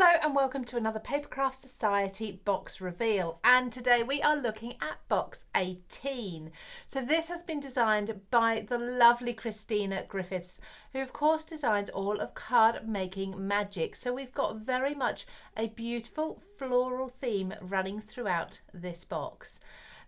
Hello and welcome to another Papercraft Society Box reveal, and today we are looking at box 18. So this has been designed by the lovely Christina Griffiths, who of course designs all of card making magic. So we've got very much a beautiful floral theme running throughout this box.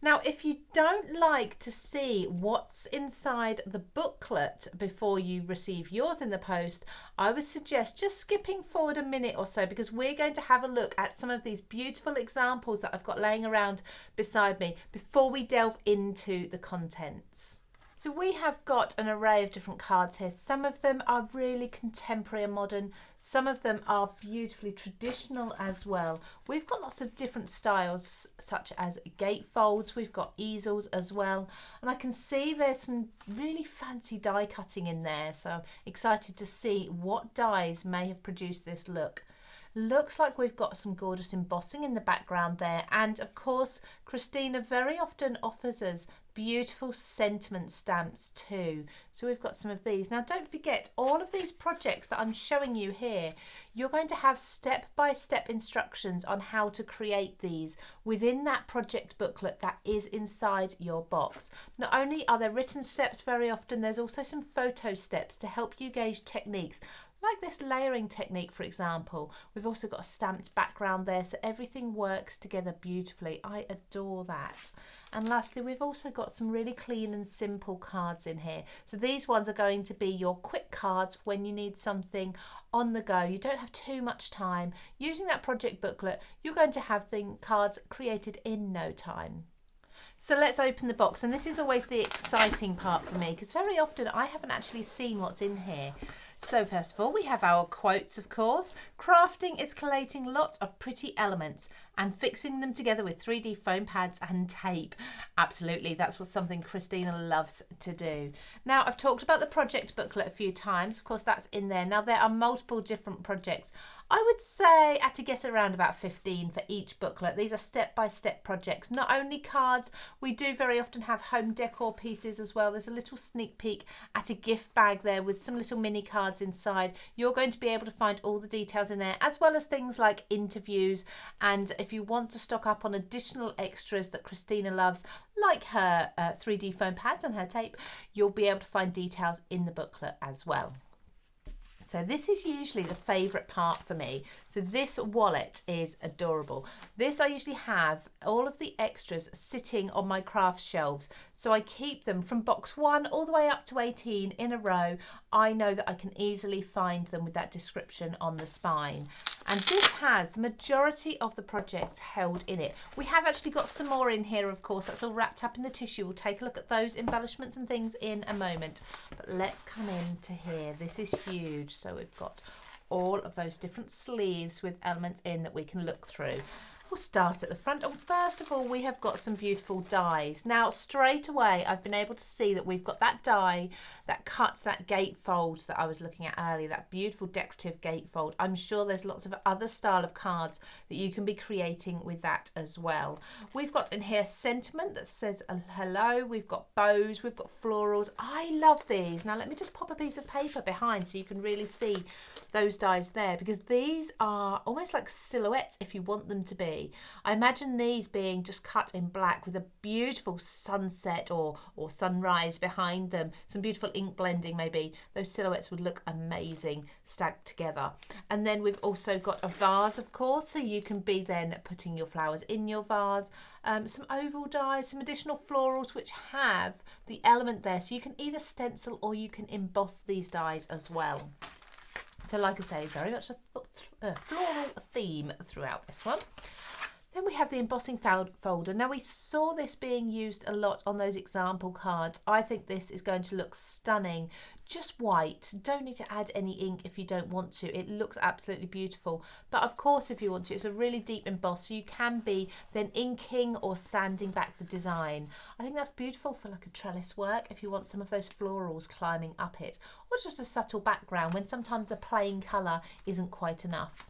Now, if you don't like to see what's inside the booklet before you receive yours in the post, I would suggest just skipping forward a minute or so, because we're going to have a look at some of these beautiful examples that I've got laying around beside me before we delve into the contents. So we have got an array of different cards here. Some of them are really contemporary and modern. Some of them are beautifully traditional as well. We've got lots of different styles, such as gatefolds. We've got easels as well. And I can see there's some really fancy die cutting in there. So I'm excited to see what dies may have produced this look. Looks like we've got some gorgeous embossing in the background there, and of course Christina very often offers us beautiful sentiment stamps too. So we've got some of these. Now don't forget, all of these projects that I'm showing you here, you're going to have step-by-step instructions on how to create these within that project booklet that is inside your box. Not only are there written steps very often, there's also some photo steps to help you gauge techniques. Like this layering technique, for example. We've also got a stamped background there, so everything works together beautifully. I adore that. And lastly, we've also got some really clean and simple cards in here. So these ones are going to be your quick cards when you need something on the go. You don't have too much time. Using that project booklet, you're going to have cards created in no time. So let's open the box, and this is always the exciting part for me, because very often I haven't actually seen what's in here. So first of all, we have our quotes, of course. Crafting is collating lots of pretty elements and fixing them together with 3D foam pads and tape. Absolutely, that's something Christina loves to do. Now, I've talked about the project booklet a few times. Of course, that's in there. Now, there are multiple different projects. I would say, at a guess, around about 15 for each booklet. These are step-by-step projects. Not only cards, we do very often have home decor pieces as well. There's a little sneak peek at a gift bag there with some little mini cards inside. You're going to be able to find all the details in there, as well as things like interviews. And if you want to stock up on additional extras that Christina loves, like her 3D foam pads and her tape, you'll be able to find details in the booklet as well. So this is usually the favourite part for me. So this wallet is adorable. This, I usually have all of the extras sitting on my craft shelves. So I keep them from box 1 all the way up to 18 in a row. I know that I can easily find them with that description on the spine. And this has the majority of the projects held in it. We have actually got some more in here, of course. That's all wrapped up in the tissue. We'll take a look at those embellishments and things in a moment. But let's come into here. This is huge. So we've got all of those different sleeves with elements in that we can look through. We'll start at the front, and first of all we have got some beautiful dies. Now straight away I've been able to see that we've got that die that cuts that gatefold that I was looking at earlier, that beautiful decorative gatefold. I'm sure there's lots of other style of cards that you can be creating with that as well. We've got in here sentiment that says hello, we've got bows, we've got florals. I love these. Now let me just pop a piece of paper behind so you can really see those dies there, because these are almost like silhouettes if you want them to be. I imagine these being just cut in black with a beautiful sunset or sunrise behind them, some beautiful ink blending maybe. Those silhouettes would look amazing stacked together. And then we've also got a vase, of course, so you can be then putting your flowers in your vase. Some oval dies, some additional florals which have the element there, so you can either stencil or you can emboss these dies as well. So like I say, very much a floral theme throughout this one. Then we have the embossing folder. Now we saw this being used a lot on those example cards. I think this is going to look stunning. Just white. Don't need to add any ink if you don't want to. It looks absolutely beautiful. But of course, if you want to, it's a really deep emboss, so you can be then inking or sanding back the design. I think that's beautiful for like a trellis work if you want some of those florals climbing up it, or just a subtle background when sometimes a plain colour isn't quite enough.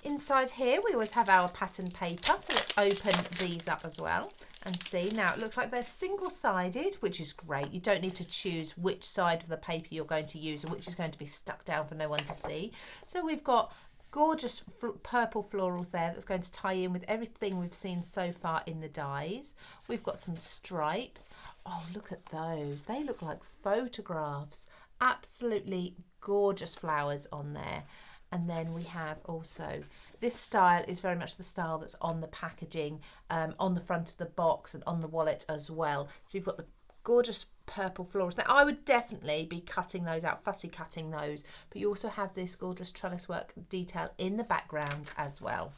Inside here we always have our pattern paper, so let's open these up as well and see. Now it looks like they're single-sided, which is great. You don't need to choose which side of the paper you're going to use and which is going to be stuck down for no one to see. So we've got gorgeous purple florals there that's going to tie in with everything we've seen so far in the dies. We've got some stripes. Oh, look at those. They look like photographs. Absolutely gorgeous flowers on there. And then we have also, this style is very much the style that's on the packaging, on the front of the box and on the wallet as well. So you've got the gorgeous purple florals. Now I would definitely be cutting those out, fussy cutting those, but you also have this gorgeous trellis work detail in the background as well.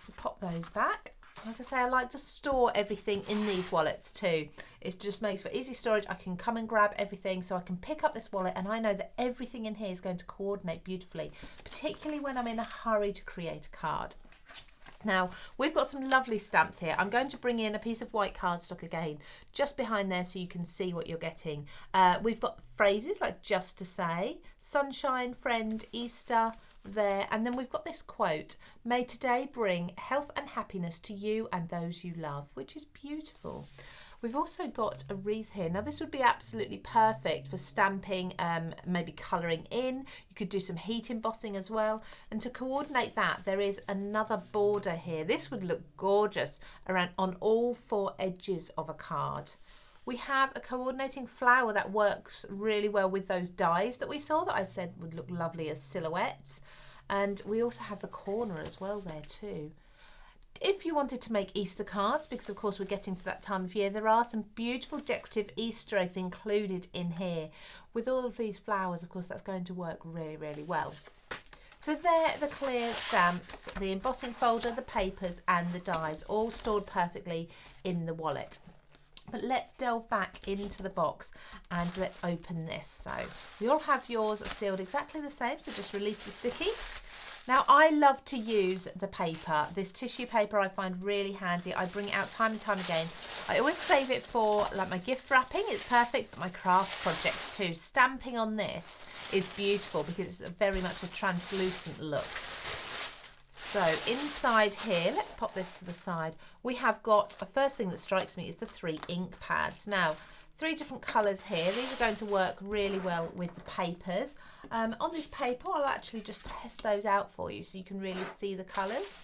So pop those back. Like I say, I like to store everything in these wallets too. It just makes for easy storage. I can come and grab everything, so I can pick up this wallet and I know that everything in here is going to coordinate beautifully, particularly when I'm in a hurry to create a card. Now, we've got some lovely stamps here. I'm going to bring in a piece of white cardstock again, just behind there so you can see what you're getting. We've got phrases like just to say, sunshine, friend, Easter, there, and then we've got this quote, may today bring health and happiness to you and those you love, which is beautiful. We've also got a wreath here. Now this would be absolutely perfect for stamping, maybe colouring in. You could do some heat embossing as well. And to coordinate that, there is another border here. This would look gorgeous around on all 4 edges of a card. We have a coordinating flower that works really well with those dies that we saw that I said would look lovely as silhouettes. And we also have the corner as well there too. If you wanted to make Easter cards, because of course we're getting to that time of year, there are some beautiful decorative Easter eggs included in here. With all of these flowers, of course, that's going to work really, really well. So there are the clear stamps, the embossing folder, the papers and the dies, all stored perfectly in the wallet. But let's delve back into the box and let's open this. So we all have yours sealed exactly the same, so just release the sticky. Now I love to use the paper. This tissue paper I find really handy. I bring it out time and time again. I always save it for like my gift wrapping. It's perfect for my craft projects too. Stamping on this is beautiful because it's very much a translucent look. So inside here, let's pop this to the side. We have got, a first thing that strikes me is the 3 ink pads. Now, 3 different colours here. These are going to work really well with the papers. On this paper, I'll actually just test those out for you so you can really see the colours.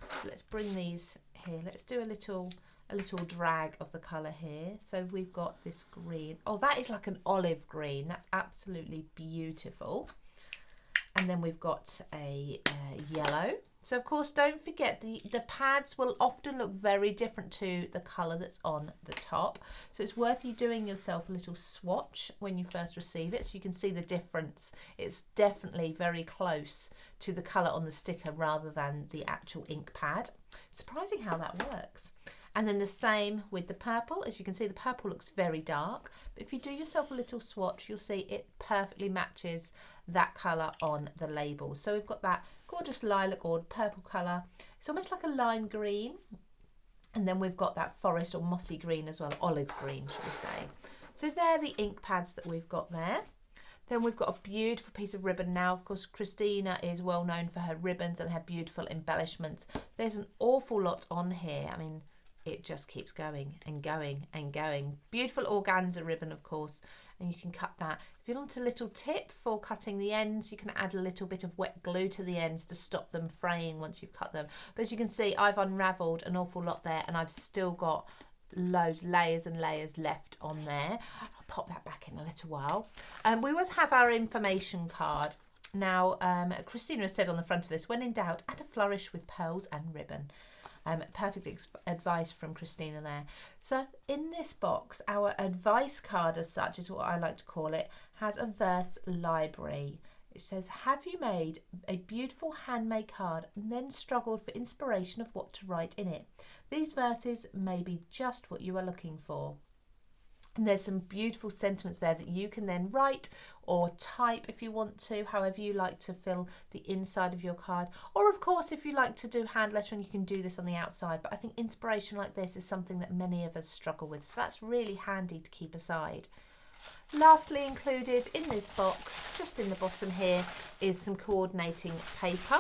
So let's bring these here. Let's do a little drag of the colour here. So we've got this green. Oh, that is like an olive green. That's absolutely beautiful. And then we've got a yellow. So of course, don't forget the pads will often look very different to the colour that's on the top. So it's worth you doing yourself a little swatch when you first receive it so you can see the difference. It's definitely very close to the colour on the sticker rather than the actual ink pad. Surprising how that works. And then the same with the purple. As you can see, the purple looks very dark. But if you do yourself a little swatch, you'll see it perfectly matches that colour on the label. So we've got that gorgeous lilac or purple colour. It's almost like a lime green. And then we've got that forest or mossy green as well, olive green, should we say. So they're the ink pads that we've got there. Then we've got a beautiful piece of ribbon. Now, of course, Christina is well known for her ribbons and her beautiful embellishments. There's an awful lot on here. I mean, it just keeps going and going and going. Beautiful organza ribbon, of course, and you can cut that. If you want a little tip for cutting the ends, you can add a little bit of wet glue to the ends to stop them fraying once you've cut them. But as you can see, I've unravelled an awful lot there and I've still got loads, layers and layers left on there. I'll pop that back in a little while. We always have our information card. Now, Christina has said on the front of this, when in doubt, add a flourish with pearls and ribbon. Perfect advice from Christina there. So in this box, our advice card as such is what I like to call it, has a verse library. It says, have you made a beautiful handmade card and then struggled for inspiration of what to write in it? These verses may be just what you are looking for. And there's some beautiful sentiments there that you can then write or type if you want to, however you like to fill the inside of your card. Or of course, if you like to do hand lettering, you can do this on the outside. But I think inspiration like this is something that many of us struggle with. So that's really handy to keep aside. Lastly included in this box, just in the bottom here, is some coordinating paper.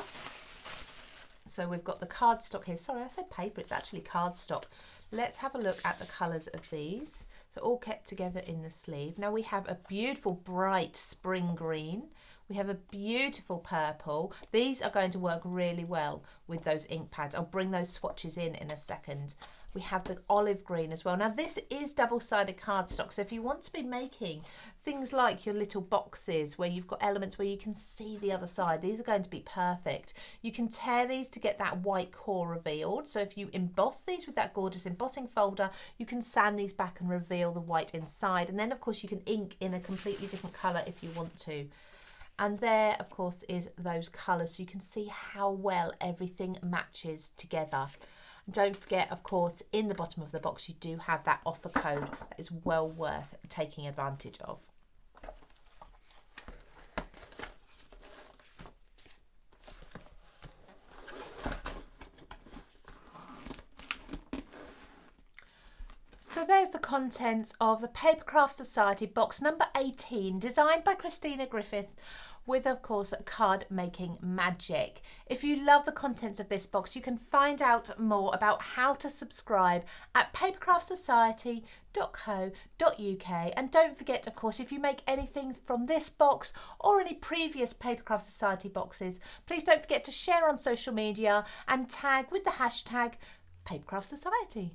So we've got the cardstock here. Sorry, I said paper, it's actually cardstock. Let's have a look at the colours of these. So all kept together in the sleeve. Now we have a beautiful bright spring green. We have a beautiful purple. These are going to work really well with those ink pads. I'll bring those swatches in a second. We have the olive green as well. Now this is double-sided cardstock, so if you want to be making things like your little boxes where you've got elements where you can see the other side, these are going to be perfect. You can tear these to get that white core revealed. So if you emboss these with that gorgeous embossing folder, you can sand these back and reveal the white inside. And then of course you can ink in a completely different colour if you want to. And there, of course, is those colours. So you can see how well everything matches together. Don't forget, of course, in the bottom of the box, you do have that offer code that is well worth taking advantage of. So there's the contents of the Papercraft Society box number 18, designed by Christina Griffiths, with, of course, card making magic. If you love the contents of this box, you can find out more about how to subscribe at papercraftsociety.co.uk. And don't forget, of course, if you make anything from this box or any previous Papercraft Society boxes, please don't forget to share on social media and tag with the hashtag Papercraft Society.